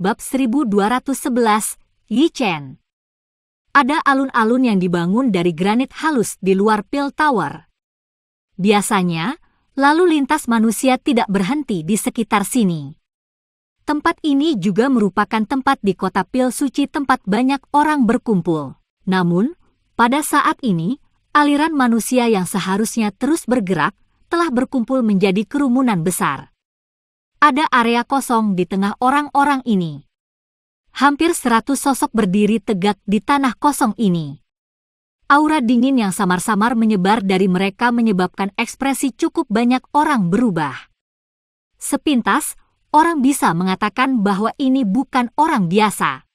Bab 1211, Yi Chen. Ada alun-alun yang dibangun dari granit halus di luar Pil Tower. Biasanya, lalu lintas manusia tidak berhenti di sekitar sini. Tempat ini juga merupakan tempat di kota Pil Suci tempat banyak orang berkumpul. Namun, pada saat ini, aliran manusia yang seharusnya terus bergerak telah berkumpul menjadi kerumunan besar. Ada area kosong di tengah orang-orang ini. Hampir 100 sosok berdiri tegak di tanah kosong ini. Aura dingin yang samar-samar menyebar dari mereka menyebabkan ekspresi cukup banyak orang berubah. Sepintas, orang bisa mengatakan bahwa ini bukan orang biasa.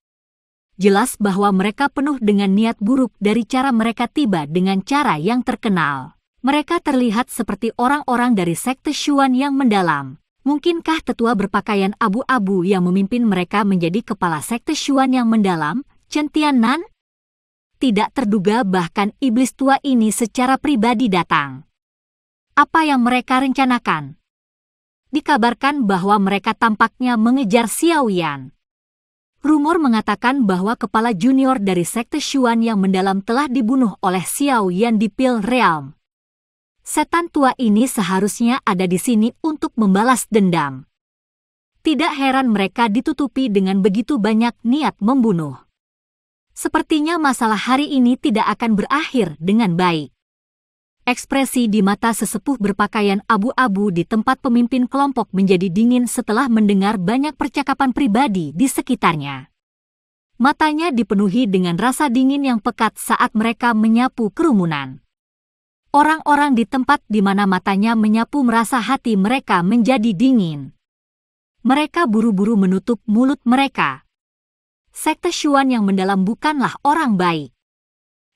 Jelas bahwa mereka penuh dengan niat buruk dari cara mereka tiba dengan cara yang terkenal. Mereka terlihat seperti orang-orang dari sekte Xuan yang mendalam. Mungkinkah tetua berpakaian abu-abu yang memimpin mereka menjadi kepala sekte Xuan yang mendalam, Chen Tiannan? Tidak terduga bahkan iblis tua ini secara pribadi datang. Apa yang mereka rencanakan? Dikabarkan bahwa mereka tampaknya mengejar Xiao Yan. Rumor mengatakan bahwa kepala junior dari sekte Xuan yang mendalam telah dibunuh oleh Xiao Yan di Pil Realm. Setan tua ini seharusnya ada di sini untuk membalas dendam. Tidak heran mereka ditutupi dengan begitu banyak niat membunuh. Sepertinya masalah hari ini tidak akan berakhir dengan baik. Ekspresi di mata sesepuh berpakaian abu-abu di tempat pemimpin kelompok menjadi dingin setelah mendengar banyak percakapan pribadi di sekitarnya. Matanya dipenuhi dengan rasa dingin yang pekat saat mereka menyapu kerumunan. Orang-orang di tempat di mana matanya menyapu merasa hati mereka menjadi dingin. Mereka buru-buru menutup mulut mereka. Sekte Xuan yang mendalam bukanlah orang baik.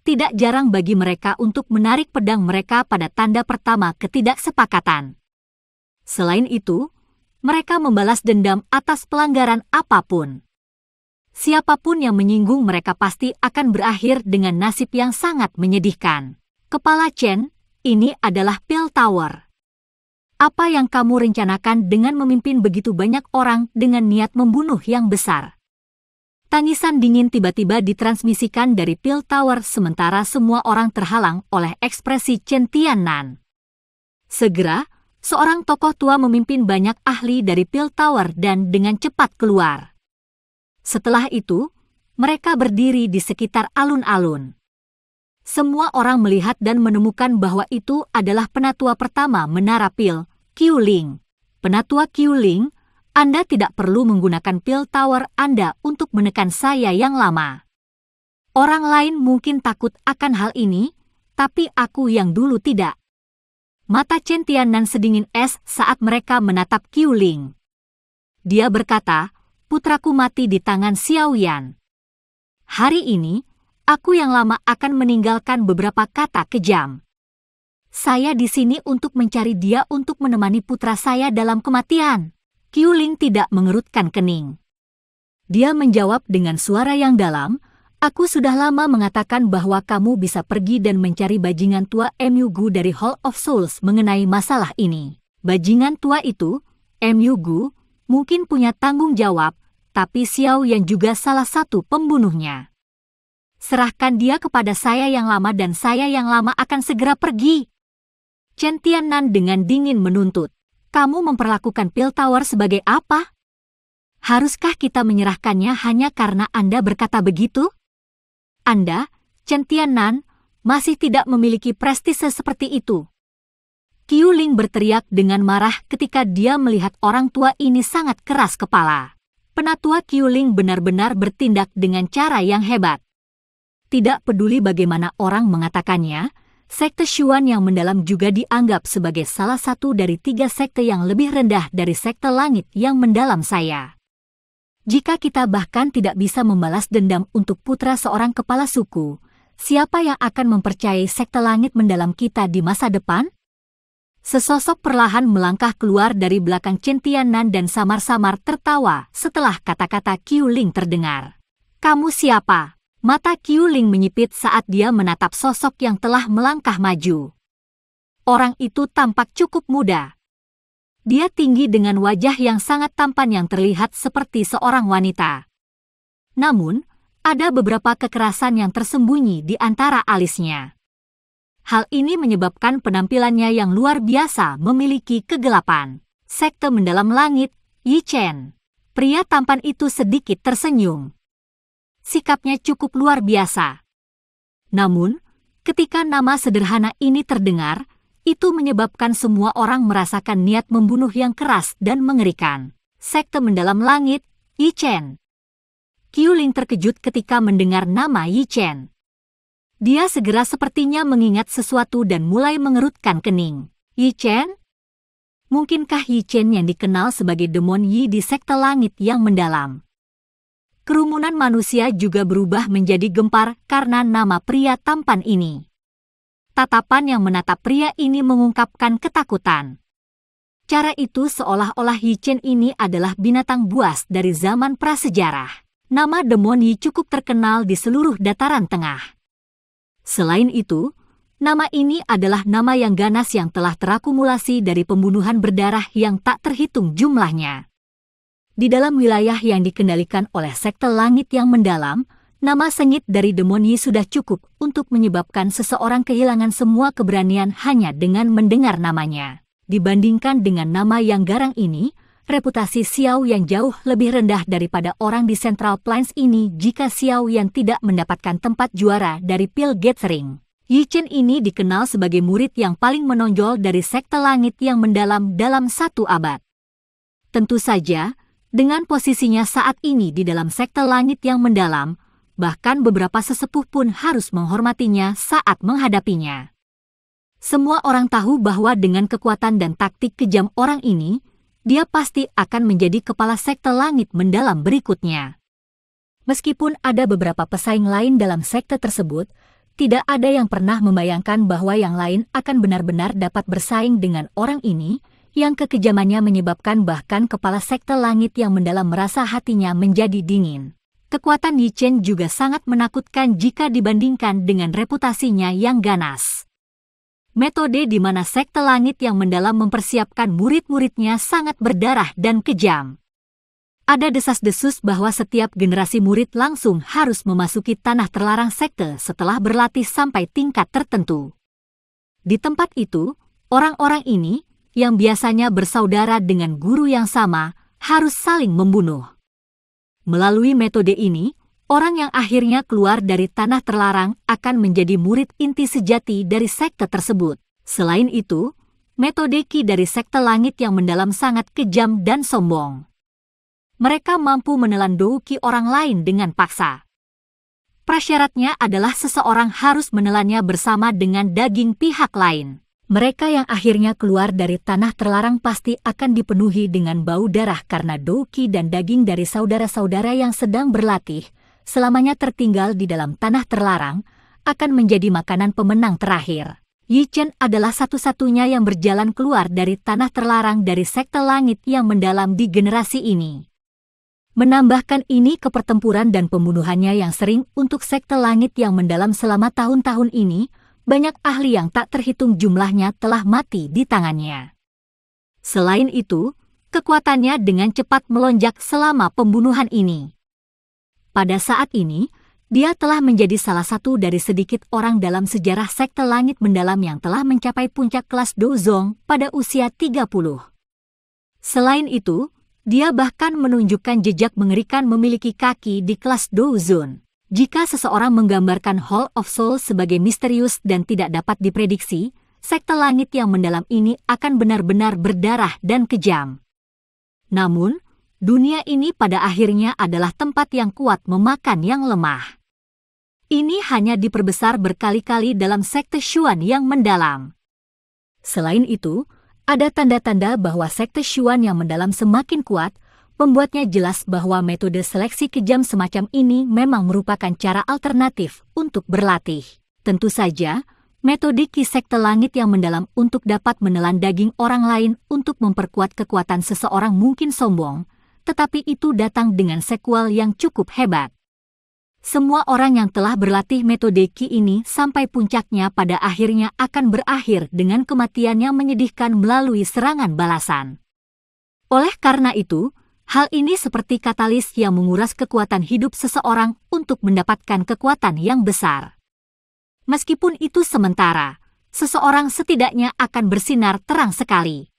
Tidak jarang bagi mereka untuk menarik pedang mereka pada tanda pertama ketidaksepakatan. Selain itu, mereka membalas dendam atas pelanggaran apapun. Siapapun yang menyinggung mereka pasti akan berakhir dengan nasib yang sangat menyedihkan. Kepala Chen, ini adalah Pil Tower. Apa yang kamu rencanakan dengan memimpin begitu banyak orang dengan niat membunuh yang besar? Tangisan dingin tiba-tiba ditransmisikan dari Pil Tower sementara semua orang terhalang oleh ekspresi Chen Tiannan. Segera, seorang tokoh tua memimpin banyak ahli dari Pil Tower dan dengan cepat keluar. Setelah itu, mereka berdiri di sekitar alun-alun. Semua orang melihat dan menemukan bahwa itu adalah penatua pertama Menara Pil, Qiu Ling. Penatua Qiu Ling, Anda tidak perlu menggunakan Pil Tower Anda untuk menekan saya yang lama. Orang lain mungkin takut akan hal ini, tapi aku yang dulu tidak. Mata Chen Tiannan sedingin es saat mereka menatap Qiu Ling. Dia berkata, putraku mati di tangan Xiao Yan. Hari ini, aku yang lama akan meninggalkan beberapa kata kejam. Saya di sini untuk mencari dia untuk menemani putra saya dalam kematian. Qiu Ling tidak mengerutkan kening. Dia menjawab dengan suara yang dalam, aku sudah lama mengatakan bahwa kamu bisa pergi dan mencari bajingan tua Mu Gu dari Hall of Souls mengenai masalah ini. Bajingan tua itu, Mu Gu, mungkin punya tanggung jawab, tapi Xiao Yan juga salah satu pembunuhnya. Serahkan dia kepada saya yang lama dan saya yang lama akan segera pergi. Chen Tiannan dengan dingin menuntut. Kamu memperlakukan Pil Tower sebagai apa? Haruskah kita menyerahkannya hanya karena Anda berkata begitu? Anda, Chen Tiannan, masih tidak memiliki prestise seperti itu. Qiu Ling berteriak dengan marah ketika dia melihat orang tua ini sangat keras kepala. Penatua Qiu Ling benar-benar bertindak dengan cara yang hebat. Tidak peduli bagaimana orang mengatakannya, sekte Xuan yang mendalam juga dianggap sebagai salah satu dari 3 sekte yang lebih rendah dari sekte langit yang mendalam saya. Jika kita bahkan tidak bisa membalas dendam untuk putra seorang kepala suku, siapa yang akan mempercayai sekte langit mendalam kita di masa depan? Sesosok perlahan melangkah keluar dari belakang Chen Tiannan dan samar-samar tertawa setelah kata-kata Qiu Ling terdengar. Kamu siapa? Mata Qiu Ling menyipit saat dia menatap sosok yang telah melangkah maju. Orang itu tampak cukup muda. Dia tinggi dengan wajah yang sangat tampan yang terlihat seperti seorang wanita. Namun, ada beberapa kekerasan yang tersembunyi di antara alisnya. Hal ini menyebabkan penampilannya yang luar biasa memiliki kegelapan. Sekte Mendalam Langit, Yi Chen. Pria tampan itu sedikit tersenyum. Sikapnya cukup luar biasa. Namun, ketika nama sederhana ini terdengar, itu menyebabkan semua orang merasakan niat membunuh yang keras dan mengerikan. Sekte Mendalam Langit, Yi Chen. Qiu Ling terkejut ketika mendengar nama Yi Chen. Dia segera sepertinya mengingat sesuatu dan mulai mengerutkan kening. Yi Chen? Mungkinkah Yi Chen yang dikenal sebagai Demon Yi di Sekte Langit yang Mendalam? Kerumunan manusia juga berubah menjadi gempar karena nama pria tampan ini. Tatapan yang menatap pria ini mengungkapkan ketakutan. Cara itu seolah-olah Yi Chen ini adalah binatang buas dari zaman prasejarah. Nama Demon Yi cukup terkenal di seluruh dataran tengah. Selain itu, nama ini adalah nama yang ganas yang telah terakumulasi dari pembunuhan berdarah yang tak terhitung jumlahnya. Di dalam wilayah yang dikendalikan oleh Sekte Langit yang Mendalam, nama sengit dari Demon Yi sudah cukup untuk menyebabkan seseorang kehilangan semua keberanian hanya dengan mendengar namanya. Dibandingkan dengan nama yang garang ini, reputasi Xiao Yan jauh lebih rendah daripada orang di Central Plains ini jika Xiao Yan tidak mendapatkan tempat juara dari Pil Gathering. Yi Chen ini dikenal sebagai murid yang paling menonjol dari Sekte Langit yang Mendalam dalam 1 abad. Tentu saja, dengan posisinya saat ini di dalam Sekte Langit yang Mendalam, bahkan beberapa sesepuh pun harus menghormatinya saat menghadapinya. Semua orang tahu bahwa dengan kekuatan dan taktik kejam orang ini, dia pasti akan menjadi kepala Sekte Langit Mendalam berikutnya. Meskipun ada beberapa pesaing lain dalam sekte tersebut, tidak ada yang pernah membayangkan bahwa yang lain akan benar-benar dapat bersaing dengan orang ini, yang kekejamannya menyebabkan bahkan kepala Sekte Langit yang Mendalam merasa hatinya menjadi dingin. Kekuatan Yi Chen juga sangat menakutkan jika dibandingkan dengan reputasinya yang ganas. Metode di mana Sekte Langit yang Mendalam mempersiapkan murid-muridnya sangat berdarah dan kejam. Ada desas-desus bahwa setiap generasi murid langsung harus memasuki tanah terlarang sekte setelah berlatih sampai tingkat tertentu. Di tempat itu, orang-orang ini, yang biasanya bersaudara dengan guru yang sama, harus saling membunuh. Melalui metode ini, orang yang akhirnya keluar dari tanah terlarang akan menjadi murid inti sejati dari sekte tersebut. Selain itu, metode Qi dari Sekte Langit yang Mendalam sangat kejam dan sombong. Mereka mampu menelan dou Qi orang lain dengan paksa. Prasyaratnya adalah seseorang harus menelannya bersama dengan daging pihak lain. Mereka yang akhirnya keluar dari tanah terlarang pasti akan dipenuhi dengan bau darah karena dou Qi dan daging dari saudara-saudara yang sedang berlatih, selamanya tertinggal di dalam tanah terlarang, akan menjadi makanan pemenang terakhir. Yi Chen adalah satu-satunya yang berjalan keluar dari tanah terlarang dari Sekte Langit yang Mendalam di generasi ini. Menambahkan ini ke pertempuran dan pembunuhannya yang sering untuk Sekte Langit yang Mendalam selama tahun-tahun ini, banyak ahli yang tak terhitung jumlahnya telah mati di tangannya. Selain itu, kekuatannya dengan cepat melonjak selama pembunuhan ini. Pada saat ini, dia telah menjadi salah satu dari sedikit orang dalam sejarah Sekte Langit Mendalam yang telah mencapai puncak kelas Dozong pada usia 30. Selain itu, dia bahkan menunjukkan jejak mengerikan memiliki kaki di kelas Dozon. Jika seseorang menggambarkan Hall of Soul sebagai misterius dan tidak dapat diprediksi, Sekte Langit yang Mendalam ini akan benar-benar berdarah dan kejam. Namun, dunia ini pada akhirnya adalah tempat yang kuat memakan yang lemah. Ini hanya diperbesar berkali-kali dalam Sekte Xuan yang Mendalam. Selain itu, ada tanda-tanda bahwa Sekte Xuan yang Mendalam semakin kuat, membuatnya jelas bahwa metode seleksi kejam semacam ini memang merupakan cara alternatif untuk berlatih. Tentu saja, metode Qi Sekte Langit yang Mendalam untuk dapat menelan daging orang lain untuk memperkuat kekuatan seseorang mungkin sombong, tetapi itu datang dengan sequel yang cukup hebat. Semua orang yang telah berlatih metode Qi ini sampai puncaknya pada akhirnya akan berakhir dengan kematian yang menyedihkan melalui serangan balasan. Oleh karena itu, hal ini seperti katalis yang menguras kekuatan hidup seseorang untuk mendapatkan kekuatan yang besar. Meskipun itu sementara, seseorang setidaknya akan bersinar terang sekali.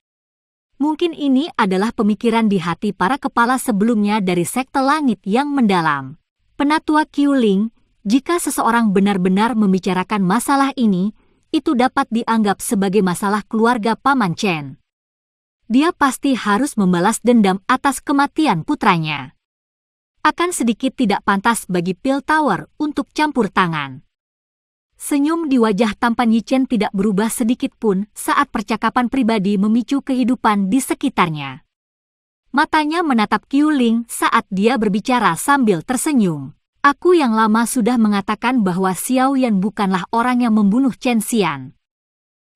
Mungkin ini adalah pemikiran di hati para kepala sebelumnya dari sekte langit yang mendalam. Penatua Qiuling, jika seseorang benar-benar membicarakan masalah ini, itu dapat dianggap sebagai masalah keluarga Paman Chen. Dia pasti harus membalas dendam atas kematian putranya. Akan sedikit tidak pantas bagi Piltover untuk campur tangan. Senyum di wajah tampan Yi Chen tidak berubah sedikit pun saat percakapan pribadi memicu kehidupan di sekitarnya. Matanya menatap Qiuling saat dia berbicara sambil tersenyum. Aku yang lama sudah mengatakan bahwa Xiao Yan bukanlah orang yang membunuh Chen Xian.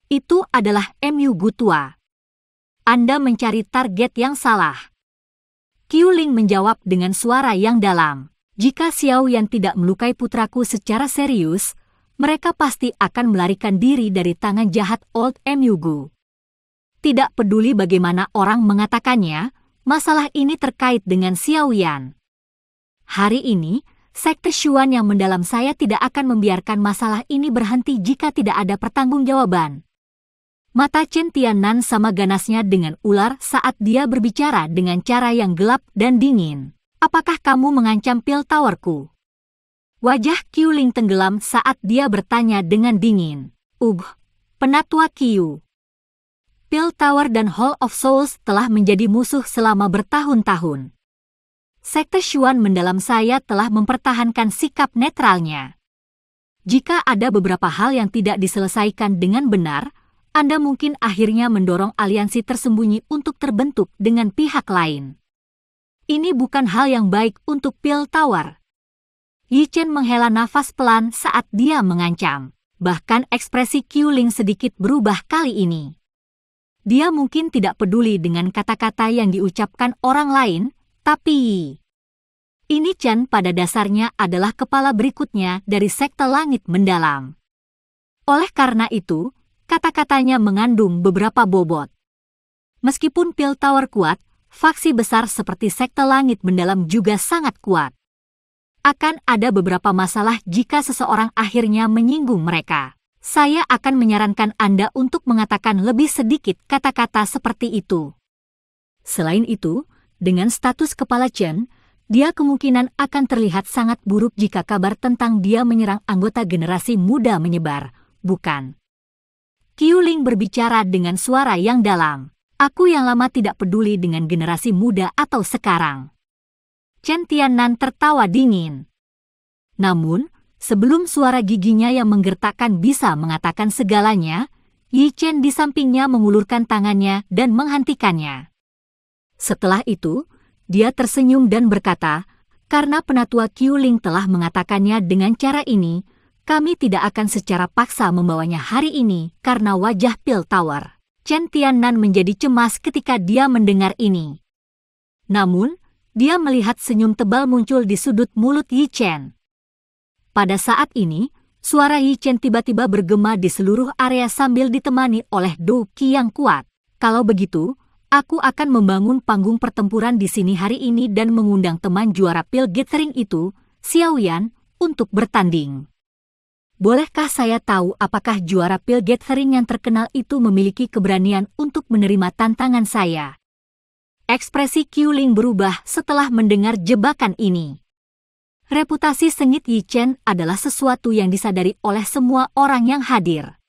Itu adalah Mu Gutua. Anda mencari target yang salah. Qiuling menjawab dengan suara yang dalam. Jika Xiao Yan tidak melukai putraku secara serius, mereka pasti akan melarikan diri dari tangan jahat Old Mu Gu. Tidak peduli bagaimana orang mengatakannya, masalah ini terkait dengan Xiao Yan. Hari ini, Sekte Xuan yang mendalam saya tidak akan membiarkan masalah ini berhenti jika tidak ada pertanggungjawaban. Mata Chen Tiannan sama ganasnya dengan ular saat dia berbicara dengan cara yang gelap dan dingin. Apakah kamu mengancam Piltoverku? Wajah Qiuling tenggelam saat dia bertanya dengan dingin. Penatua Qiu. Piltover dan Hall of Souls telah menjadi musuh selama bertahun-tahun. Sekte Xuan mendalam saya telah mempertahankan sikap netralnya. Jika ada beberapa hal yang tidak diselesaikan dengan benar, Anda mungkin akhirnya mendorong aliansi tersembunyi untuk terbentuk dengan pihak lain. Ini bukan hal yang baik untuk Piltover. Yi Chen menghela nafas pelan saat dia mengancam. Bahkan ekspresi Qiuling sedikit berubah kali ini. Dia mungkin tidak peduli dengan kata-kata yang diucapkan orang lain, tapi ini Chen pada dasarnya adalah kepala berikutnya dari sekte langit mendalam. Oleh karena itu, kata-katanya mengandung beberapa bobot. Meskipun Piltover kuat, faksi besar seperti sekte langit mendalam juga sangat kuat. Akan ada beberapa masalah jika seseorang akhirnya menyinggung mereka. Saya akan menyarankan Anda untuk mengatakan lebih sedikit kata-kata seperti itu. Selain itu, dengan status kepala Chen, dia kemungkinan akan terlihat sangat buruk jika kabar tentang dia menyerang anggota generasi muda menyebar, bukan? Qiuling berbicara dengan suara yang dalam. Aku yang lama tidak peduli dengan generasi muda atau sekarang. Chen Tiannan tertawa dingin. Namun, sebelum suara giginya yang menggertakkan bisa mengatakan segalanya, Yi Chen di sampingnya mengulurkan tangannya dan menghentikannya. Setelah itu, dia tersenyum dan berkata, karena penatua Qiuling telah mengatakannya dengan cara ini, kami tidak akan secara paksa membawanya hari ini karena wajah Piltover. Chen Tiannan menjadi cemas ketika dia mendengar ini. Namun, dia melihat senyum tebal muncul di sudut mulut Yi Chen. Pada saat ini, suara Yi Chen tiba-tiba bergema di seluruh area sambil ditemani oleh Do Qi yang kuat. Kalau begitu, aku akan membangun panggung pertempuran di sini hari ini dan mengundang teman juara Pil Gathering itu, Xiao Yan, untuk bertanding. Bolehkah saya tahu apakah juara Pil Gathering yang terkenal itu memiliki keberanian untuk menerima tantangan saya? Ekspresi Qiuling berubah setelah mendengar jebakan ini. Reputasi sengit Yi Chen adalah sesuatu yang disadari oleh semua orang yang hadir.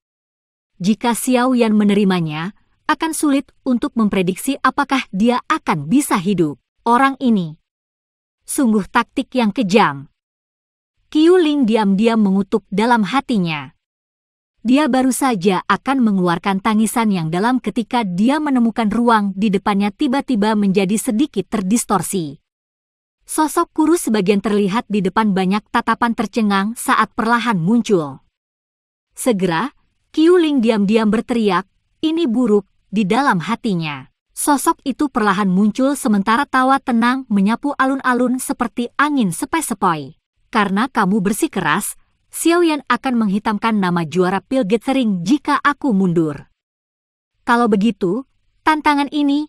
Jika Xiao Yan menerimanya, akan sulit untuk memprediksi apakah dia akan bisa hidup. Orang ini sungguh taktik yang kejam. Qiuling diam-diam mengutuk dalam hatinya. Dia baru saja akan mengeluarkan tangisan yang dalam ketika dia menemukan ruang di depannya tiba-tiba menjadi sedikit terdistorsi. Sosok kurus sebagian terlihat di depan banyak tatapan tercengang saat perlahan muncul. Segera, Qiuling diam-diam berteriak, "Ini buruk," di dalam hatinya. Sosok itu perlahan muncul sementara tawa tenang menyapu alun-alun seperti angin sepoi-sepoi. Karena kamu bersikeras, Xiao Yan akan menghitamkan nama juara Pil Gathering jika aku mundur. Kalau begitu, tantangan ini...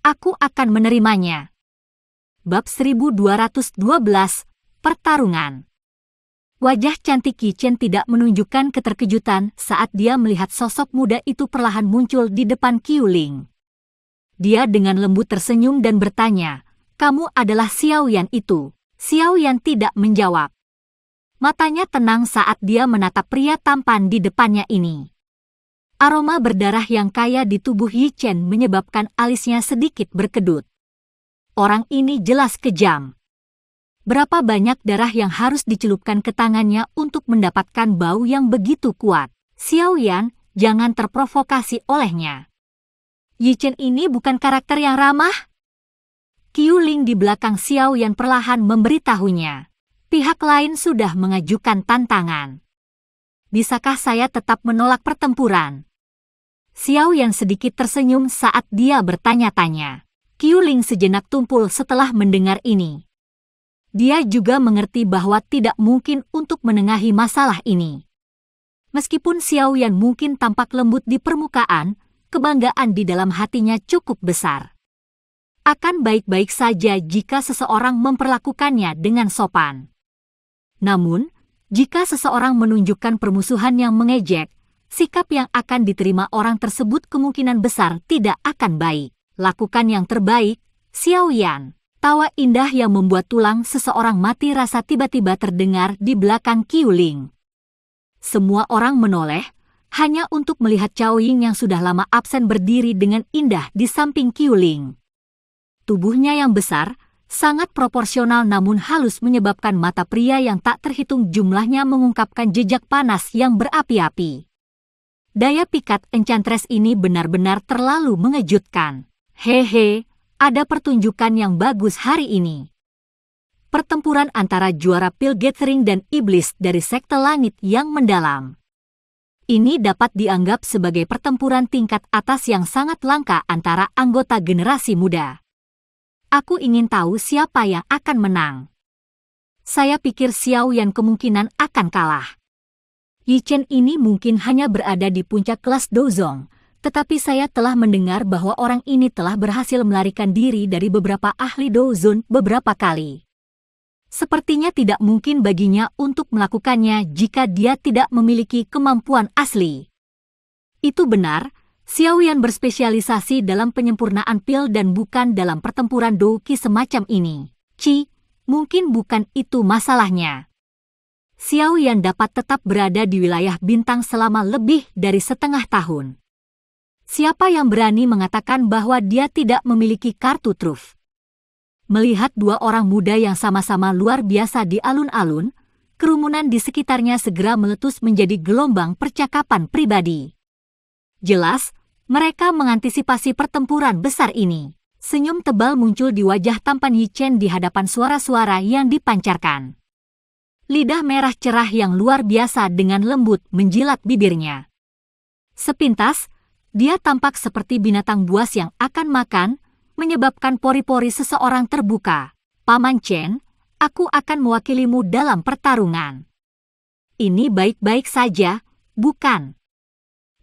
aku akan menerimanya. Bab 1212, Pertarungan. Wajah cantik Yi Chen tidak menunjukkan keterkejutan saat dia melihat sosok muda itu perlahan muncul di depan Qiu Ling. Dia dengan lembut tersenyum dan bertanya, "Kamu adalah Xiao Yan itu?" Xiao Yan tidak menjawab. Matanya tenang saat dia menatap pria tampan di depannya ini. Aroma berdarah yang kaya di tubuh Yi Chen menyebabkan alisnya sedikit berkedut. Orang ini jelas kejam. Berapa banyak darah yang harus dicelupkan ke tangannya untuk mendapatkan bau yang begitu kuat. Xiao Yan, jangan terprovokasi olehnya. Yi Chen ini bukan karakter yang ramah. Qiu Ling di belakang Xiao Yan perlahan memberitahunya. Pihak lain sudah mengajukan tantangan. Bisakah saya tetap menolak pertempuran? Xiao Yan sedikit tersenyum saat dia bertanya-tanya. Qiu Ling sejenak tumpul setelah mendengar ini. Dia juga mengerti bahwa tidak mungkin untuk menengahi masalah ini. Meskipun Xiao Yan mungkin tampak lembut di permukaan, kebanggaan di dalam hatinya cukup besar. Akan baik-baik saja jika seseorang memperlakukannya dengan sopan. Namun, jika seseorang menunjukkan permusuhan yang mengejek, sikap yang akan diterima orang tersebut kemungkinan besar tidak akan baik. Lakukan yang terbaik, Xiao Yan. Tawa indah yang membuat tulang seseorang mati rasa tiba-tiba terdengar di belakang Qiu Ling. Semua orang menoleh, hanya untuk melihat Cao Ying yang sudah lama absen berdiri dengan indah di samping Qiu Ling. Tubuhnya yang besar, sangat proporsional namun halus menyebabkan mata pria yang tak terhitung jumlahnya mengungkapkan jejak panas yang berapi-api. Daya pikat Enchantress ini benar-benar terlalu mengejutkan. Hehe. Ada pertunjukan yang bagus hari ini. Pertempuran antara juara Pil Gathering dan iblis dari sekte langit yang mendalam. Ini dapat dianggap sebagai pertempuran tingkat atas yang sangat langka antara anggota generasi muda. Aku ingin tahu siapa yang akan menang. Saya pikir Xiao Yan kemungkinan akan kalah. Yi Chen ini mungkin hanya berada di puncak kelas Dozong. Tetapi saya telah mendengar bahwa orang ini telah berhasil melarikan diri dari beberapa ahli Dozon beberapa kali. Sepertinya tidak mungkin baginya untuk melakukannya jika dia tidak memiliki kemampuan asli. Itu benar, Xiao Yan berspesialisasi dalam penyempurnaan pil dan bukan dalam pertempuran Douqi semacam ini. Mungkin bukan itu masalahnya. Xiao Yan dapat tetap berada di wilayah bintang selama lebih dari setengah tahun. Siapa yang berani mengatakan bahwa dia tidak memiliki kartu truf? Melihat dua orang muda yang sama-sama luar biasa di alun-alun, kerumunan di sekitarnya segera meletus menjadi gelombang percakapan pribadi. Jelas, mereka mengantisipasi pertempuran besar ini. Senyum tebal muncul di wajah tampan Yi Chen di hadapan suara-suara yang dipancarkan. Lidah merah cerah yang luar biasa dengan lembut menjilat bibirnya. Sepintas, dia tampak seperti binatang buas yang akan makan, menyebabkan pori-pori seseorang terbuka. Paman Chen, aku akan mewakilimu dalam pertarungan. Ini baik-baik saja, bukan?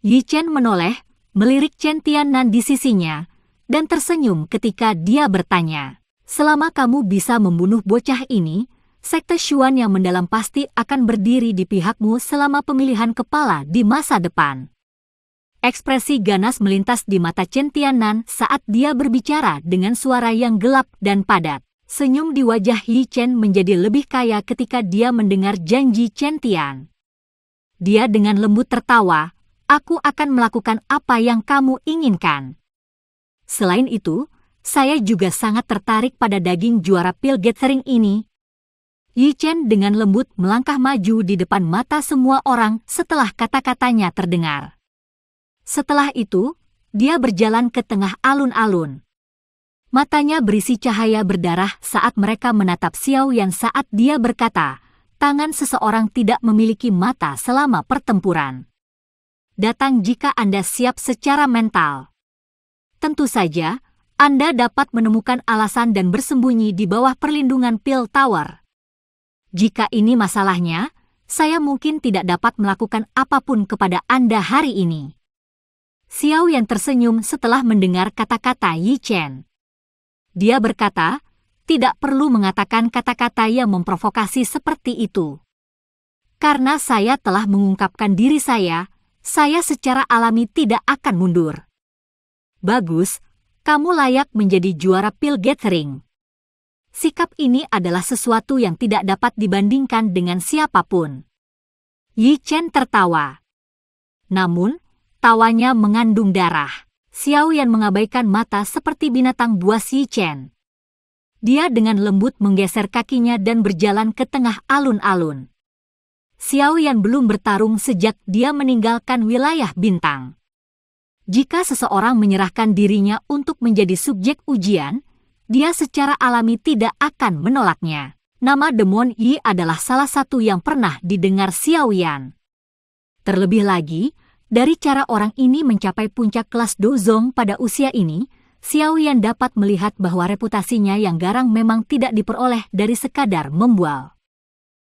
Yi Chen menoleh, melirik Chen Tiannan di sisinya, dan tersenyum ketika dia bertanya. Selama kamu bisa membunuh bocah ini, Sekte Xuan yang mendalam pasti akan berdiri di pihakmu selama pemilihan kepala di masa depan. Ekspresi ganas melintas di mata Chen Tiannan saat dia berbicara dengan suara yang gelap dan padat. Senyum di wajah Yi Chen menjadi lebih kaya ketika dia mendengar janji Chen Tian. Dia dengan lembut tertawa, aku akan melakukan apa yang kamu inginkan. Selain itu, saya juga sangat tertarik pada daging juara Pil Gathering ini. Yi Chen dengan lembut melangkah maju di depan mata semua orang setelah kata-katanya terdengar. Setelah itu, dia berjalan ke tengah alun-alun. Matanya berisi cahaya berdarah saat mereka menatap Xiao Yan saat dia berkata, tangan seseorang tidak memiliki mata selama pertempuran. Datang jika Anda siap secara mental. Tentu saja, Anda dapat menemukan alasan dan bersembunyi di bawah perlindungan Pil Tower. Jika ini masalahnya, saya mungkin tidak dapat melakukan apapun kepada Anda hari ini. Xiao Yan tersenyum setelah mendengar kata-kata Yi Chen. Dia berkata, tidak perlu mengatakan kata-kata yang memprovokasi seperti itu. Karena saya telah mengungkapkan diri saya secara alami tidak akan mundur. Bagus, kamu layak menjadi juara pil gathering. Sikap ini adalah sesuatu yang tidak dapat dibandingkan dengan siapapun. Yi Chen tertawa. Namun, tawanya mengandung darah. Xiao Yan mengabaikan mata seperti binatang buas Yi Chen. Dia dengan lembut menggeser kakinya dan berjalan ke tengah alun-alun. Xiao Yan belum bertarung sejak dia meninggalkan wilayah bintang. Jika seseorang menyerahkan dirinya untuk menjadi subjek ujian, dia secara alami tidak akan menolaknya. Nama Demon Yi adalah salah satu yang pernah didengar Xiao Yan. Terlebih lagi, dari cara orang ini mencapai puncak kelas Dozong pada usia ini, Xiao Yan dapat melihat bahwa reputasinya yang garang memang tidak diperoleh dari sekadar membual.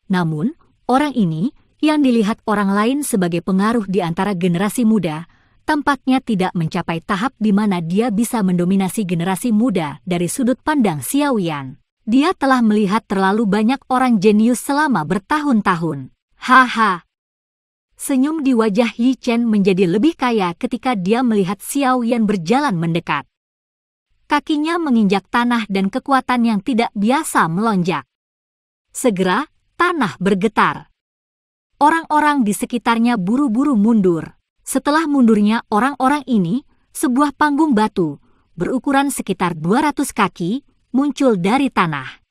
Namun, orang ini, yang dilihat orang lain sebagai pengaruh di antara generasi muda, tampaknya tidak mencapai tahap di mana dia bisa mendominasi generasi muda dari sudut pandang Xiao Yan. Dia telah melihat terlalu banyak orang jenius selama bertahun-tahun. Haha. Senyum di wajah Yi Chen menjadi lebih kaya ketika dia melihat Xiao Yan berjalan mendekat. Kakinya menginjak tanah dan kekuatan yang tidak biasa melonjak. Segera, tanah bergetar. Orang-orang di sekitarnya buru-buru mundur. Setelah mundurnya orang-orang ini, sebuah panggung batu, berukuran sekitar 200 kaki, muncul dari tanah.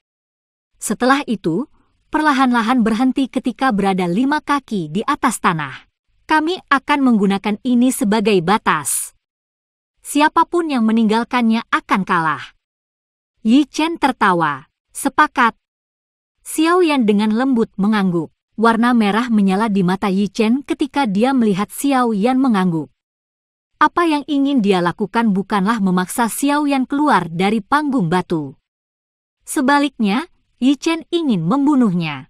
Setelah itu, perlahan-lahan berhenti ketika berada 5 kaki di atas tanah. Kami akan menggunakan ini sebagai batas. Siapapun yang meninggalkannya akan kalah. Yi Chen tertawa. Sepakat. Xiao Yan dengan lembut mengangguk. Warna merah menyala di mata Yi Chen ketika dia melihat Xiao Yan mengangguk. Apa yang ingin dia lakukan bukanlah memaksa Xiao Yan keluar dari panggung batu. Sebaliknya, Yi Chen ingin membunuhnya.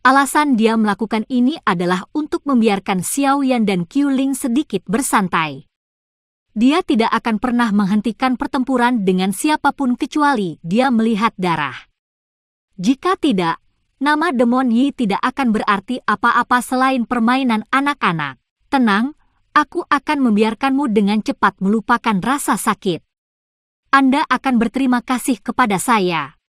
Alasan dia melakukan ini adalah untuk membiarkan Xiao Yan dan Qiu Ling sedikit bersantai. Dia tidak akan pernah menghentikan pertempuran dengan siapapun kecuali dia melihat darah. Jika tidak, nama Demon Yi tidak akan berarti apa-apa selain permainan anak-anak. Tenang, aku akan membiarkanmu dengan cepat melupakan rasa sakit. Anda akan berterima kasih kepada saya.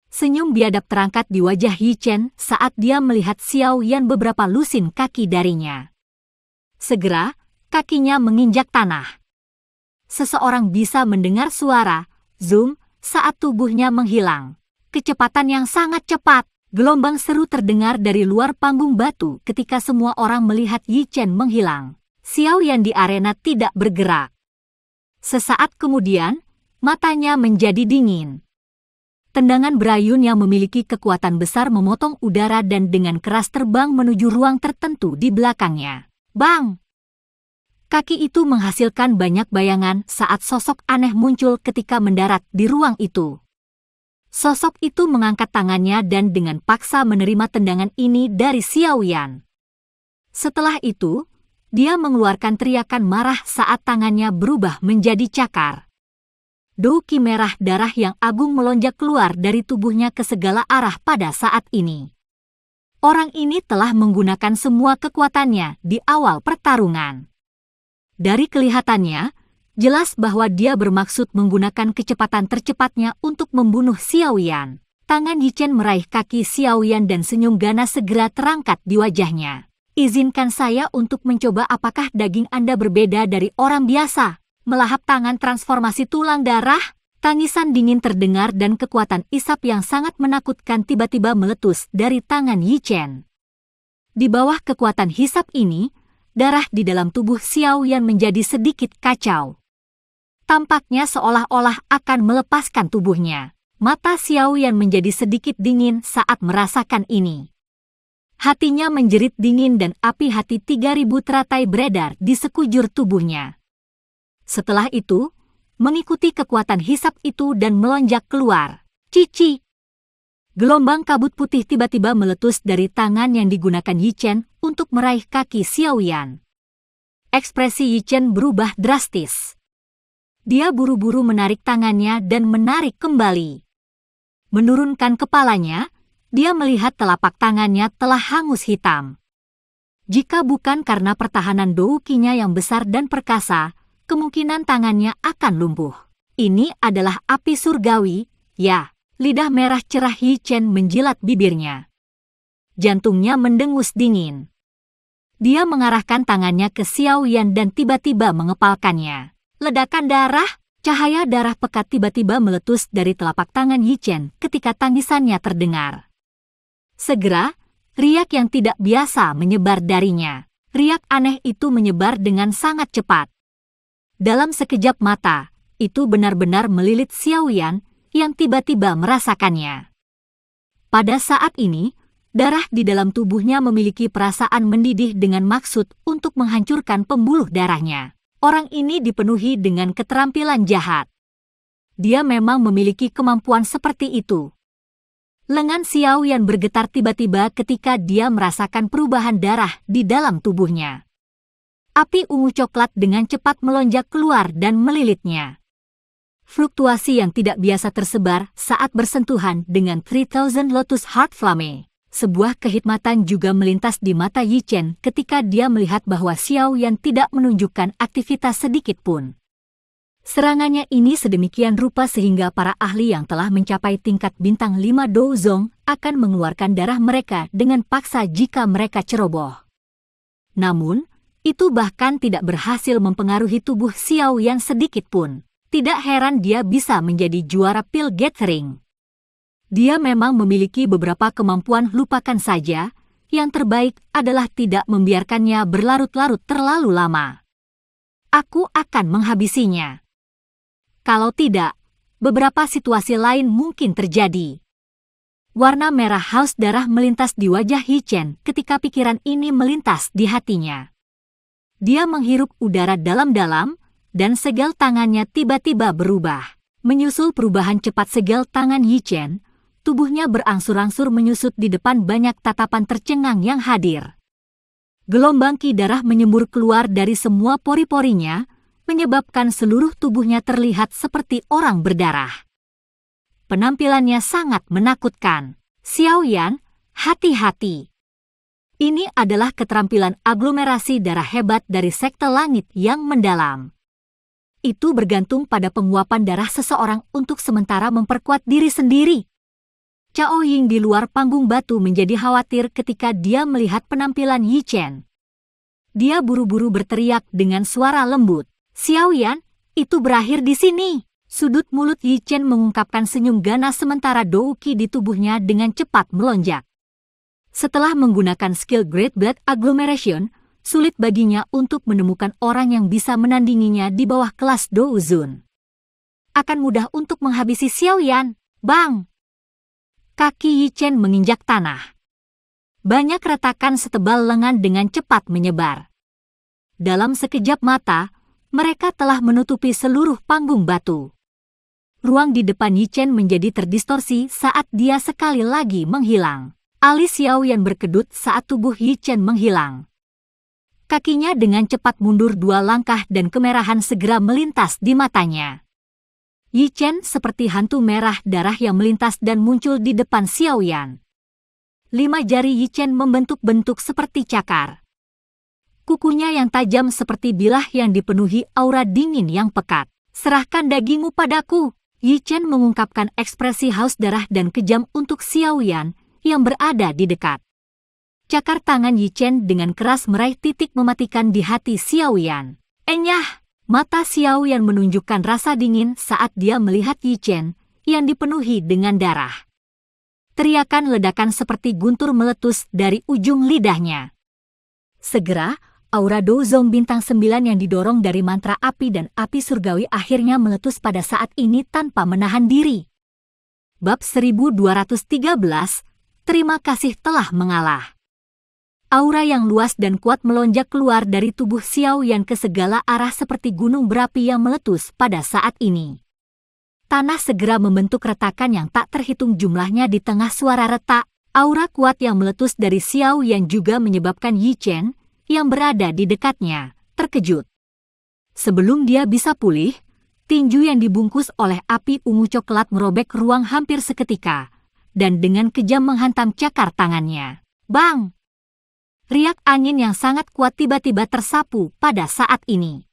Senyum biadab terangkat di wajah Yi Chen saat dia melihat Xiao Yan beberapa lusin kaki darinya. Segera, kakinya menginjak tanah. Seseorang bisa mendengar suara zoom saat tubuhnya menghilang. Kecepatan yang sangat cepat. Gelombang seru terdengar dari luar panggung batu ketika semua orang melihat Yi Chen menghilang. Xiao Yan di arena tidak bergerak. Sesaat kemudian, matanya menjadi dingin. Tendangan berayun yang memiliki kekuatan besar memotong udara dan dengan keras terbang menuju ruang tertentu di belakangnya. Bang! Kaki itu menghasilkan banyak bayangan saat sosok aneh muncul ketika mendarat di ruang itu. Sosok itu mengangkat tangannya dan dengan paksa menerima tendangan ini dari Xiao Yan. Setelah itu, dia mengeluarkan teriakan marah saat tangannya berubah menjadi cakar. Douki merah darah yang agung melonjak keluar dari tubuhnya ke segala arah pada saat ini. Orang ini telah menggunakan semua kekuatannya di awal pertarungan. Dari kelihatannya, jelas bahwa dia bermaksud menggunakan kecepatan tercepatnya untuk membunuh Xiao Yan. Tangan Yi Chen meraih kaki Xiao Yan dan senyum ganas segera terangkat di wajahnya. Izinkan saya untuk mencoba apakah daging Anda berbeda dari orang biasa. Melahap tangan transformasi tulang darah, tangisan dingin terdengar dan kekuatan isap yang sangat menakutkan tiba-tiba meletus dari tangan Yi Chen. Di bawah kekuatan hisap ini, darah di dalam tubuh Xiao Yan menjadi sedikit kacau. Tampaknya seolah-olah akan melepaskan tubuhnya. Mata Xiao Yan menjadi sedikit dingin saat merasakan ini. Hatinya menjerit dingin dan api hati 3000 teratai beredar di sekujur tubuhnya. Setelah itu, mengikuti kekuatan hisap itu dan melonjak keluar. Cici! Gelombang kabut putih tiba-tiba meletus dari tangan yang digunakan Yi Chen untuk meraih kaki Xiao Yan. Ekspresi Yi Chen berubah drastis. Dia buru-buru menarik tangannya dan menarik kembali. Menurunkan kepalanya, dia melihat telapak tangannya telah hangus hitam. Jika bukan karena pertahanan doukinya yang besar dan perkasa, kemungkinan tangannya akan lumpuh. Ini adalah api surgawi, ya. Lidah merah cerah Yi Chen menjilat bibirnya. Jantungnya mendengus dingin. Dia mengarahkan tangannya ke Xiao Yan dan tiba-tiba mengepalkannya. Ledakan darah, cahaya darah pekat tiba-tiba meletus dari telapak tangan Yi Chen ketika tangisannya terdengar. Segera, riak yang tidak biasa menyebar darinya. Riak aneh itu menyebar dengan sangat cepat. Dalam sekejap mata, itu benar-benar melilit Xiao Yan yang tiba-tiba merasakannya. Pada saat ini, darah di dalam tubuhnya memiliki perasaan mendidih dengan maksud untuk menghancurkan pembuluh darahnya. Orang ini dipenuhi dengan keterampilan jahat. Dia memang memiliki kemampuan seperti itu. Lengan Xiao Yan bergetar tiba-tiba ketika dia merasakan perubahan darah di dalam tubuhnya. Api ungu coklat dengan cepat melonjak keluar dan melilitnya. Fluktuasi yang tidak biasa tersebar saat bersentuhan dengan 3000 Lotus Heart Flame. Sebuah kehikmatan juga melintas di mata Yi Chen ketika dia melihat bahwa Xiao Yan tidak menunjukkan aktivitas sedikit pun. Serangannya ini sedemikian rupa sehingga para ahli yang telah mencapai tingkat bintang 5 Douzong akan mengeluarkan darah mereka dengan paksa jika mereka ceroboh. Namun, itu bahkan tidak berhasil mempengaruhi tubuh Xiao Yan sedikit pun. Tidak heran dia bisa menjadi juara pil gathering. Dia memang memiliki beberapa kemampuan, lupakan saja. Yang terbaik adalah tidak membiarkannya berlarut-larut terlalu lama. Aku akan menghabisinya. Kalau tidak, beberapa situasi lain mungkin terjadi. Warna merah haus darah melintas di wajah Yi Chen ketika pikiran ini melintas di hatinya. Dia menghirup udara dalam-dalam, dan segel tangannya tiba-tiba berubah. Menyusul perubahan cepat segel tangan Yi Chen, tubuhnya berangsur-angsur menyusut di depan banyak tatapan tercengang yang hadir. Gelombang ki darah menyembur keluar dari semua pori-porinya, menyebabkan seluruh tubuhnya terlihat seperti orang berdarah. Penampilannya sangat menakutkan. Xiao Yan, hati-hati. Ini adalah keterampilan aglomerasi darah hebat dari sekte langit yang mendalam. Itu bergantung pada penguapan darah seseorang untuk sementara memperkuat diri sendiri. Cao Ying di luar panggung batu menjadi khawatir ketika dia melihat penampilan Yi Chen. Dia buru-buru berteriak dengan suara lembut. Xiao Yan, itu berakhir di sini. Sudut mulut Yi Chen mengungkapkan senyum ganas sementara douki di tubuhnya dengan cepat melonjak. Setelah menggunakan skill Great Blood Agglomeration, sulit baginya untuk menemukan orang yang bisa menandinginya di bawah kelas Douzun. Akan mudah untuk menghabisi Xiao Yan. Bang! Kaki Yi Chen menginjak tanah. Banyak retakan setebal lengan dengan cepat menyebar. Dalam sekejap mata, mereka telah menutupi seluruh panggung batu. Ruang di depan Yi Chen menjadi terdistorsi saat dia sekali lagi menghilang. Alis Xiao Yan berkedut saat tubuh Yi Chen menghilang. Kakinya dengan cepat mundur 2 langkah dan kemerahan segera melintas di matanya. Yi Chen seperti hantu merah darah yang melintas dan muncul di depan Xiao Yan. 5 jari Yi Chen membentuk-bentuk seperti cakar. Kukunya yang tajam seperti bilah yang dipenuhi aura dingin yang pekat. Serahkan dagingmu padaku. Yi Chen mengungkapkan ekspresi haus darah dan kejam untuk Xiao Yan yang berada di dekat. Cakar tangan Yi Chen dengan keras meraih titik mematikan di hati Xiao Yan. Enyah! Mata Xiao Yan menunjukkan rasa dingin saat dia melihat Yi Chen yang dipenuhi dengan darah. Teriakan ledakan seperti guntur meletus dari ujung lidahnya. Segera, aura Douzong bintang 9 yang didorong dari mantra api dan api surgawi akhirnya meletus pada saat ini tanpa menahan diri. Bab 1213, terima kasih telah mengalah. Aura yang luas dan kuat melonjak keluar dari tubuh Xiao Yan ke segala arah seperti gunung berapi yang meletus pada saat ini. Tanah segera membentuk retakan yang tak terhitung jumlahnya di tengah suara retak. Aura kuat yang meletus dari Xiao Yan juga menyebabkan Yi Chen, yang berada di dekatnya, terkejut. Sebelum dia bisa pulih, Tinju yang dibungkus oleh api ungu coklat merobek ruang hampir seketika, dan dengan kejam menghantam cakar tangannya. Bang! Riak angin yang sangat kuat tiba-tiba tersapu pada saat ini.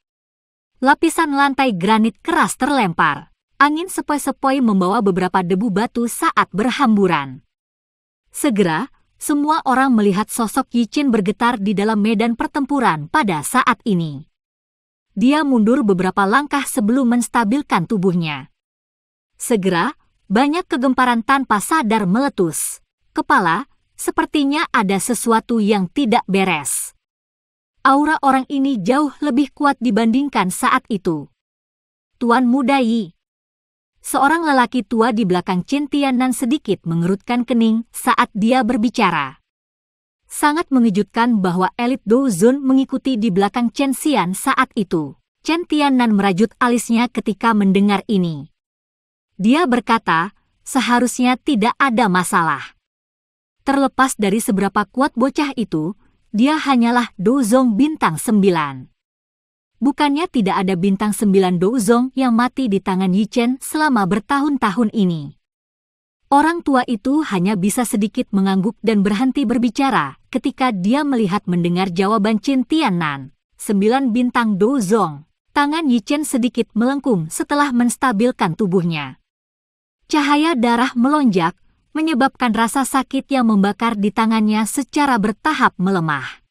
Lapisan lantai granit keras terlempar. Angin sepoi-sepoi membawa beberapa debu batu saat berhamburan. Segera, semua orang melihat sosok Yi Chen bergetar di dalam medan pertempuran pada saat ini. Dia mundur beberapa langkah sebelum menstabilkan tubuhnya. Segera, banyak kegemparan tanpa sadar meletus. Kepala, sepertinya ada sesuatu yang tidak beres. Aura orang ini jauh lebih kuat dibandingkan saat itu. Tuan Muda Yi. Seorang lelaki tua di belakang Chen Tiannan sedikit mengerutkan kening saat dia berbicara. Sangat mengejutkan bahwa elit Douzon mengikuti di belakang Chen Xian saat itu. Chen Tiannan merajut alisnya ketika mendengar ini. Dia berkata, seharusnya tidak ada masalah. Terlepas dari seberapa kuat bocah itu, dia hanyalah Douzong bintang 9. Bukannya tidak ada bintang 9 Douzong yang mati di tangan Yi Chen selama bertahun-tahun ini. Orang tua itu hanya bisa sedikit mengangguk dan berhenti berbicara ketika dia melihat mendengar jawaban Chen Tiannan. 9 bintang Douzong. Tangan Yi Chen sedikit melengkung setelah menstabilkan tubuhnya. Cahaya darah melonjak, menyebabkan rasa sakit yang membakar di tangannya secara bertahap melemah.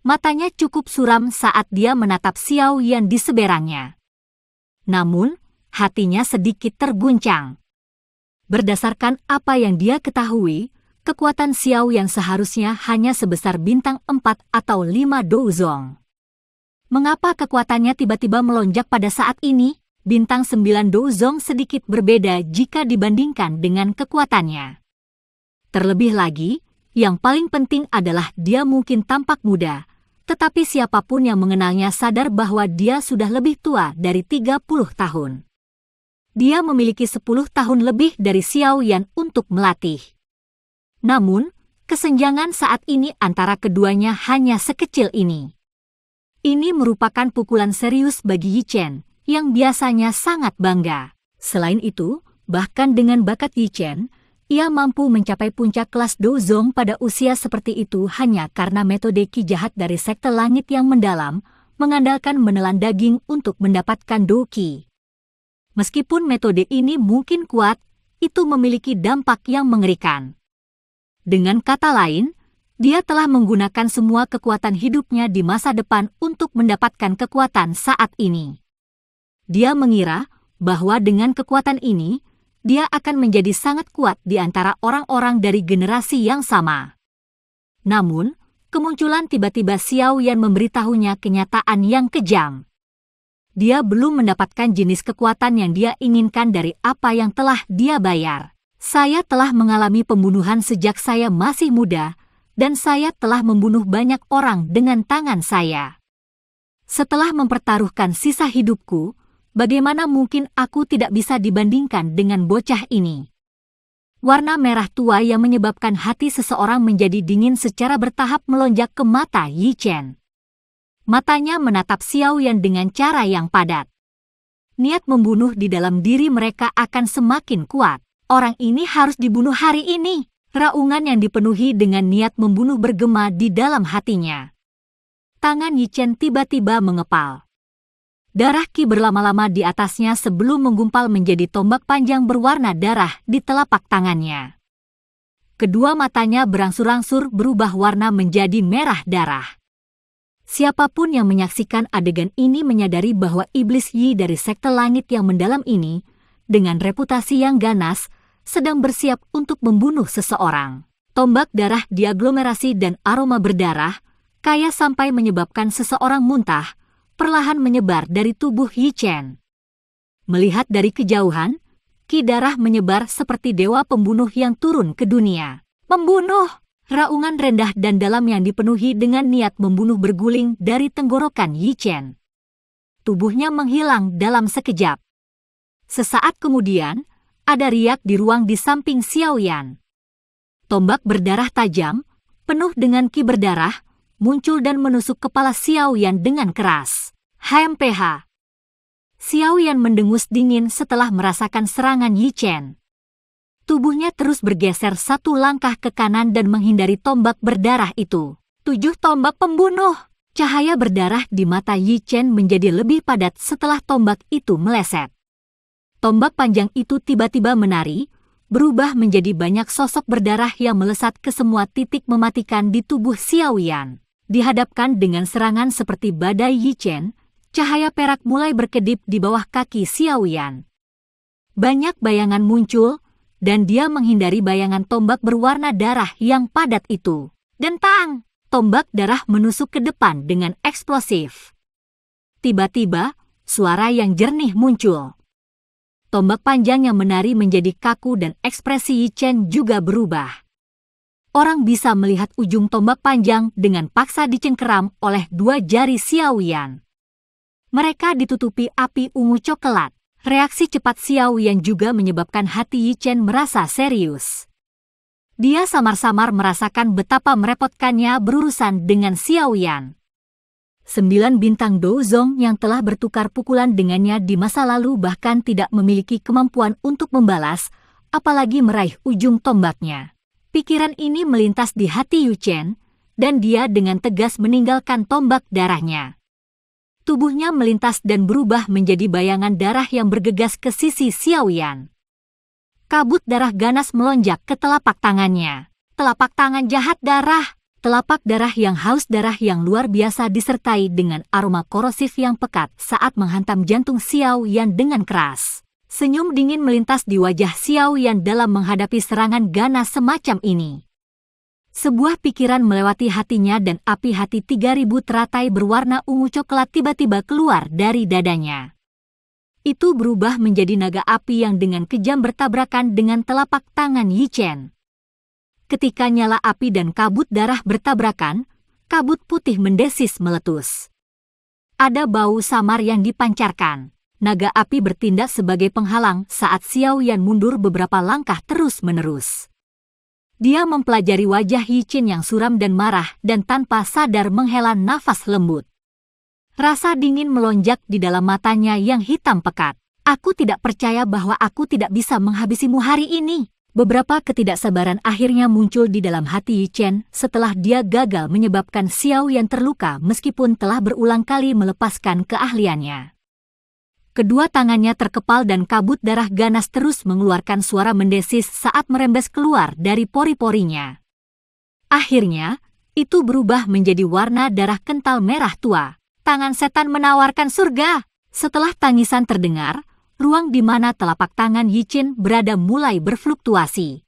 Matanya cukup suram saat dia menatap Xiao Yan di seberangnya. Namun, hatinya sedikit terguncang. Berdasarkan apa yang dia ketahui, kekuatan Xiao Yan seharusnya hanya sebesar bintang 4 atau 5 Douzong. Mengapa kekuatannya tiba-tiba melonjak pada saat ini? Bintang 9 Douzong sedikit berbeda jika dibandingkan dengan kekuatannya. Terlebih lagi, yang paling penting adalah dia mungkin tampak muda, tetapi siapapun yang mengenalnya sadar bahwa dia sudah lebih tua dari 30 tahun. Dia memiliki 10 tahun lebih dari Xiao Yan untuk melatih. Namun, kesenjangan saat ini antara keduanya hanya sekecil ini. Ini merupakan pukulan serius bagi Yi Chen, yang biasanya sangat bangga. Selain itu, bahkan dengan bakat Yi Chen, ia mampu mencapai puncak kelas Douzong pada usia seperti itu hanya karena metode Qi jahat dari sekte langit yang mendalam, mengandalkan menelan daging untuk mendapatkan Do Qi. Meskipun metode ini mungkin kuat, itu memiliki dampak yang mengerikan. Dengan kata lain, dia telah menggunakan semua kekuatan hidupnya di masa depan untuk mendapatkan kekuatan saat ini. Dia mengira bahwa dengan kekuatan ini, dia akan menjadi sangat kuat di antara orang-orang dari generasi yang sama. Namun, kemunculan tiba-tiba Xiao Yan memberitahunya kenyataan yang kejam. Dia belum mendapatkan jenis kekuatan yang dia inginkan dari apa yang telah dia bayar. Saya telah mengalami pembunuhan sejak saya masih muda, dan saya telah membunuh banyak orang dengan tangan saya. Setelah mempertaruhkan sisa hidupku, bagaimana mungkin aku tidak bisa dibandingkan dengan bocah ini? Warna merah tua yang menyebabkan hati seseorang menjadi dingin secara bertahap melonjak ke mata Yi Chen. Matanya menatap Xiao Yan dengan cara yang padat. Niat membunuh di dalam diri mereka akan semakin kuat. Orang ini harus dibunuh hari ini. Raungan yang dipenuhi dengan niat membunuh bergema di dalam hatinya. Tangan Yi Chen tiba-tiba mengepal. Darah Qi berlama-lama di atasnya sebelum menggumpal menjadi tombak panjang berwarna darah di telapak tangannya. Kedua matanya berangsur-angsur berubah warna menjadi merah darah. Siapapun yang menyaksikan adegan ini menyadari bahwa iblis Yi dari sekte langit yang mendalam ini, dengan reputasi yang ganas, sedang bersiap untuk membunuh seseorang. Tombak darah diaglomerasi dan aroma berdarah, kaya sampai menyebabkan seseorang muntah, perlahan menyebar dari tubuh Yi Chen. Melihat dari kejauhan, Qi darah menyebar seperti dewa pembunuh yang turun ke dunia. Membunuh! Raungan rendah dan dalam yang dipenuhi dengan niat membunuh berguling dari tenggorokan Yi Chen. Tubuhnya menghilang dalam sekejap. Sesaat kemudian, ada riak di ruang di samping Xiao Yan. Tombak berdarah tajam, penuh dengan Qi berdarah, muncul dan menusuk kepala Xiao Yan dengan keras. HMPH. Xiaoyan mendengus dingin setelah merasakan serangan Yi Chen. Tubuhnya terus bergeser satu langkah ke kanan dan menghindari tombak berdarah itu. 7 tombak pembunuh. Cahaya berdarah di mata Yi Chen menjadi lebih padat setelah tombak itu meleset. Tombak panjang itu tiba-tiba menari, berubah menjadi banyak sosok berdarah yang melesat ke semua titik mematikan di tubuh Xiaoyan. Dihadapkan dengan serangan seperti badai Yi Chen, cahaya perak mulai berkedip di bawah kaki Xiaoyan. Banyak bayangan muncul, dan dia menghindari bayangan tombak berwarna darah yang padat itu. Dentang! Tombak darah menusuk ke depan dengan eksplosif. Tiba-tiba, suara yang jernih muncul. Tombak panjang yang menari menjadi kaku dan ekspresi Yi Chen juga berubah. Orang bisa melihat ujung tombak panjang dengan paksa dicengkeram oleh 2 jari Xiaoyan. Mereka ditutupi api ungu coklat. Reaksi cepat Xiaoyan juga menyebabkan hati Yi Chen merasa serius. Dia samar-samar merasakan betapa merepotkannya berurusan dengan Xiaoyan. 9 bintang Douzong yang telah bertukar pukulan dengannya di masa lalu bahkan tidak memiliki kemampuan untuk membalas, apalagi meraih ujung tombaknya. Pikiran ini melintas di hati Yi Chen, dan dia dengan tegas meninggalkan tombak darahnya. Tubuhnya melintas dan berubah menjadi bayangan darah yang bergegas ke sisi Xiaoyan. Kabut darah ganas melonjak ke telapak tangannya. Telapak tangan jahat darah. Telapak darah yang haus darah yang luar biasa disertai dengan aroma korosif yang pekat saat menghantam jantung Xiaoyan dengan keras. Senyum dingin melintas di wajah Xiaoyan dalam menghadapi serangan ganas semacam ini. Sebuah pikiran melewati hatinya dan api hati 3000 teratai berwarna ungu coklat tiba-tiba keluar dari dadanya. Itu berubah menjadi naga api yang dengan kejam bertabrakan dengan telapak tangan Yi Chen. Ketika nyala api dan kabut darah bertabrakan, kabut putih mendesis meletus. Ada bau samar yang dipancarkan. Naga api bertindak sebagai penghalang saat Xiaoyan mundur beberapa langkah terus-menerus. Dia mempelajari wajah Yi Chen yang suram dan marah dan tanpa sadar menghela nafas lembut. Rasa dingin melonjak di dalam matanya yang hitam pekat. Aku tidak percaya bahwa aku tidak bisa menghabisimu hari ini. Beberapa ketidaksabaran akhirnya muncul di dalam hati Yi Chen setelah dia gagal menyebabkan Xiaoyan terluka meskipun telah berulang kali melepaskan keahliannya. Kedua tangannya terkepal dan kabut darah ganas terus mengeluarkan suara mendesis saat merembes keluar dari pori-porinya. Akhirnya, itu berubah menjadi warna darah kental merah tua. Tangan setan menawarkan surga. Setelah tangisan terdengar, ruang di mana telapak tangan Yi Chen berada mulai berfluktuasi.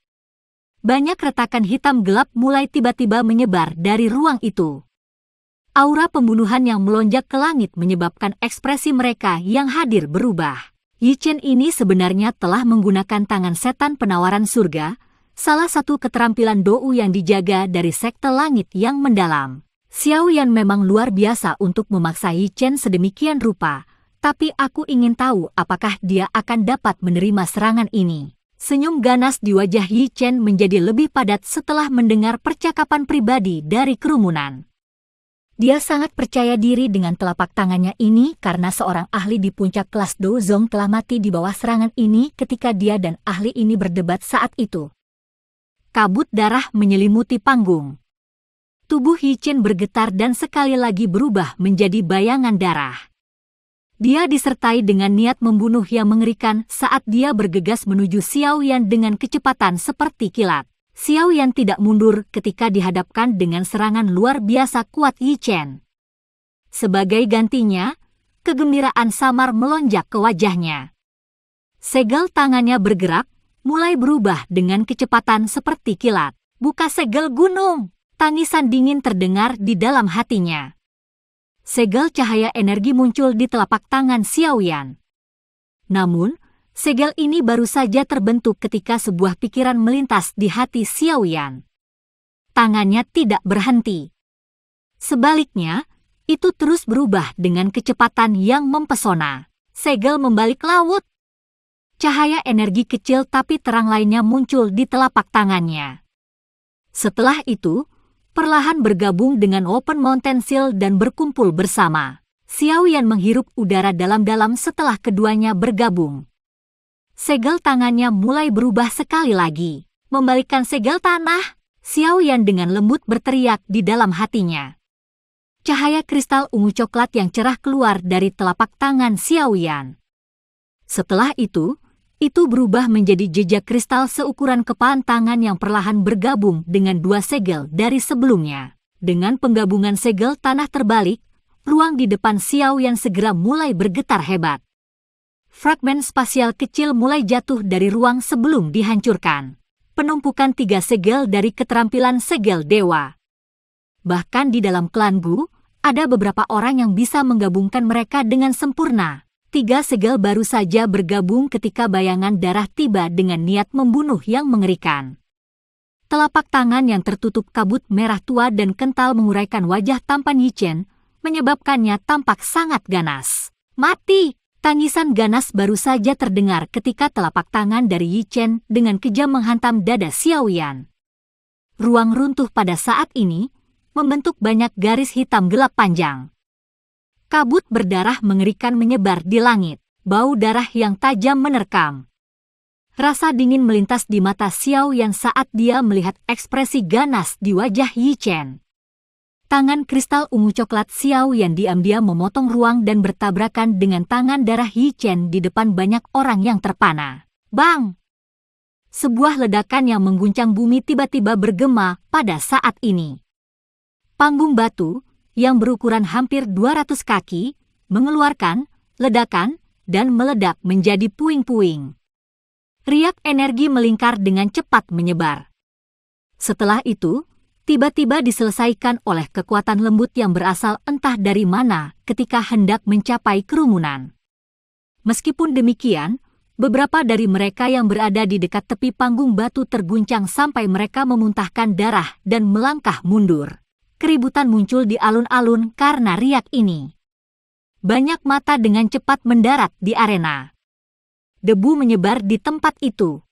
Banyak retakan hitam gelap mulai tiba-tiba menyebar dari ruang itu. Aura pembunuhan yang melonjak ke langit menyebabkan ekspresi mereka yang hadir berubah. Yi Chen ini sebenarnya telah menggunakan tangan setan penawaran surga, salah satu keterampilan Dou yang dijaga dari sekte langit yang mendalam. Xiaoyan memang luar biasa untuk memaksa Yi Chen sedemikian rupa, tapi aku ingin tahu apakah dia akan dapat menerima serangan ini. Senyum ganas di wajah Yi Chen menjadi lebih padat setelah mendengar percakapan pribadi dari kerumunan. Dia sangat percaya diri dengan telapak tangannya ini karena seorang ahli di puncak kelas Douzong telah mati di bawah serangan ini ketika dia dan ahli ini berdebat saat itu. Kabut darah menyelimuti panggung. Tubuh Yi Chen bergetar dan sekali lagi berubah menjadi bayangan darah. Dia disertai dengan niat membunuh yang mengerikan saat dia bergegas menuju Xiaoyan dengan kecepatan seperti kilat. Xiaoyan tidak mundur ketika dihadapkan dengan serangan luar biasa kuat Yi Chen. Sebagai gantinya, kegembiraan samar melonjak ke wajahnya. Segel tangannya bergerak, mulai berubah dengan kecepatan seperti kilat. Buka segel gunung! Tangisan dingin terdengar di dalam hatinya. Segel cahaya energi muncul di telapak tangan Xiaoyan. Namun, segel ini baru saja terbentuk ketika sebuah pikiran melintas di hati Xiaoyan. Tangannya tidak berhenti. Sebaliknya, itu terus berubah dengan kecepatan yang mempesona. Segel membalik laut. Cahaya energi kecil tapi terang lainnya muncul di telapak tangannya. Setelah itu, perlahan bergabung dengan Open Mountain Seal dan berkumpul bersama. Xiao Yan menghirup udara dalam-dalam setelah keduanya bergabung. Segel tangannya mulai berubah sekali lagi. Membalikkan segel tanah, Xiao Yan dengan lembut berteriak di dalam hatinya. Cahaya kristal ungu coklat yang cerah keluar dari telapak tangan Xiao Yan. Setelah itu berubah menjadi jejak kristal seukuran kepalan tangan yang perlahan bergabung dengan dua segel dari sebelumnya. Dengan penggabungan segel tanah terbalik, ruang di depan Xiao Yan segera mulai bergetar hebat. Fragmen spasial kecil mulai jatuh dari ruang sebelum dihancurkan. Penumpukan 3 segel dari keterampilan segel dewa. Bahkan di dalam klan Gu, ada beberapa orang yang bisa menggabungkan mereka dengan sempurna. 3 segel baru saja bergabung ketika bayangan darah tiba dengan niat membunuh yang mengerikan. Telapak tangan yang tertutup kabut merah tua dan kental menguraikan wajah tampan Yi Chen, menyebabkannya tampak sangat ganas. Mati! Tangisan ganas baru saja terdengar ketika telapak tangan dari Yi Chen dengan kejam menghantam dada Xiao Yan. Ruang runtuh pada saat ini membentuk banyak garis hitam gelap panjang. Kabut berdarah mengerikan menyebar di langit, bau darah yang tajam menerkam. Rasa dingin melintas di mata Xiao Yan saat dia melihat ekspresi ganas di wajah Yi Chen. Tangan kristal ungu coklat Xiao Yan diam-diam memotong ruang dan bertabrakan dengan tangan darah Yi Chen di depan banyak orang yang terpana. Bang! Sebuah ledakan yang mengguncang bumi tiba-tiba bergema pada saat ini. Panggung batu, yang berukuran hampir 200 kaki, mengeluarkan ledakan dan meledak menjadi puing-puing. Riak energi melingkar dengan cepat menyebar. Setelah itu, tiba-tiba diselesaikan oleh kekuatan lembut yang berasal entah dari mana ketika hendak mencapai kerumunan. Meskipun demikian, beberapa dari mereka yang berada di dekat tepi panggung batu terguncang sampai mereka memuntahkan darah dan melangkah mundur. Keributan muncul di alun-alun karena riak ini. Banyak mata dengan cepat mendarat di arena. Debu menyebar di tempat itu.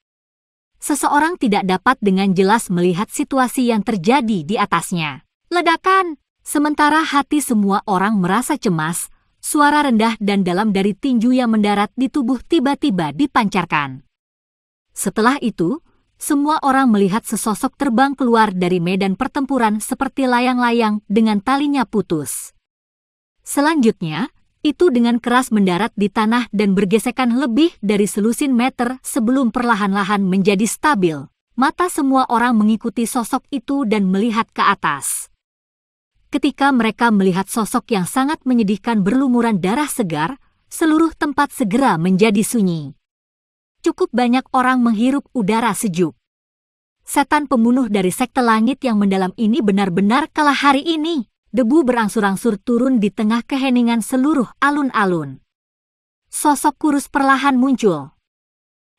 Seseorang tidak dapat dengan jelas melihat situasi yang terjadi di atasnya. Ledakan! Sementara hati semua orang merasa cemas, suara rendah dan dalam dari tinju yang mendarat di tubuh tiba-tiba dipancarkan. Setelah itu, semua orang melihat sesosok terbang keluar dari medan pertempuran seperti layang-layang dengan talinya putus. Selanjutnya, itu dengan keras mendarat di tanah dan bergesekan lebih dari selusin meter sebelum perlahan-lahan menjadi stabil. Mata semua orang mengikuti sosok itu dan melihat ke atas. Ketika mereka melihat sosok yang sangat menyedihkan berlumuran darah segar, seluruh tempat segera menjadi sunyi. Cukup banyak orang menghirup udara sejuk. Setan pembunuh dari sekte langit yang mendalam ini benar-benar kalah hari ini. Debu berangsur-angsur turun di tengah keheningan seluruh alun-alun. Sosok kurus perlahan muncul.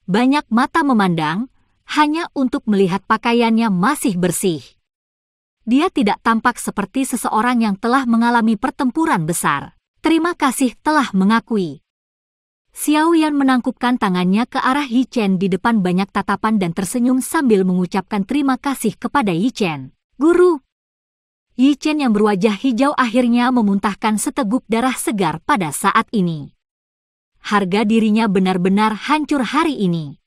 Banyak mata memandang, hanya untuk melihat pakaiannya masih bersih. Dia tidak tampak seperti seseorang yang telah mengalami pertempuran besar. Terima kasih telah mengakui. Xiao Yan menangkupkan tangannya ke arah Yi Chen di depan banyak tatapan dan tersenyum sambil mengucapkan terima kasih kepada Yi Chen. Guru! Yi Chen yang berwajah hijau akhirnya memuntahkan seteguk darah segar pada saat ini. Harga dirinya benar-benar hancur hari ini.